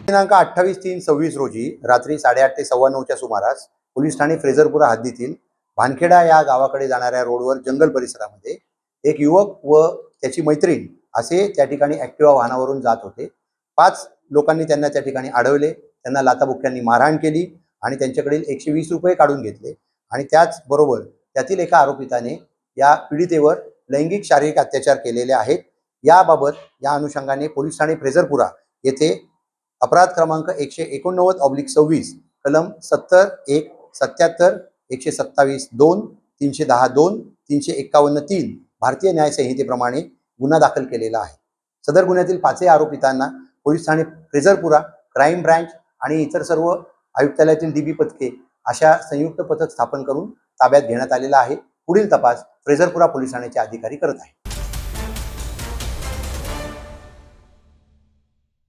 दिनांक 28/3/26 रोजी रात्री 8:30 ते 9:15च्या सुमारास पोलीस ठाणे फ्रेझरपुरा हद्दीतील भानखेडा या गावाकडे जाणाऱ्या रोडवर जंगल परिसरामध्ये एक युवक व त्याची मैत्रीण असे त्या ठिकाणी ऍक्टिव्हा वाहनावरून जात होते. 5 लोकांनी त्यांना त्या ठिकाणी अडवले, त्यांना लाथाबुक्क्यांनी मारहाण केली आणि त्यांच्याकडील 120 रुपये काढून घेतले आणि त्याचबरोबर त्यातील एका आरोपिताने या पीडितेवर लैंगिक शारीरिक अत्याचार केलेले आहेत. याबाबत या अनुषंगाने पोलीस ठाणे फ्रेझरपुरा येथे अपराध क्रमांक 189/26 कलम 70(1), 77, 127(2), 310(2), 351(3) भारतीय न्याय संहितेप्रमाणे गुन्हा दाखल केलेला आहे. सदर गुन्ह्यातील 5 आरोपितांना पोलीस ठाणे फ्रेझरपुरा, क्राईम ब्रँच आणि इतर सर्व आयुक्तालयातील डीबी पथके अशा संयुक्त पथक स्थापन करून ताब्यात घेण्यात आलेला आहे. पुढील तपास फ्रेझरपुरा पोलीस ठाण्याचे अधिकारी करत आहेत.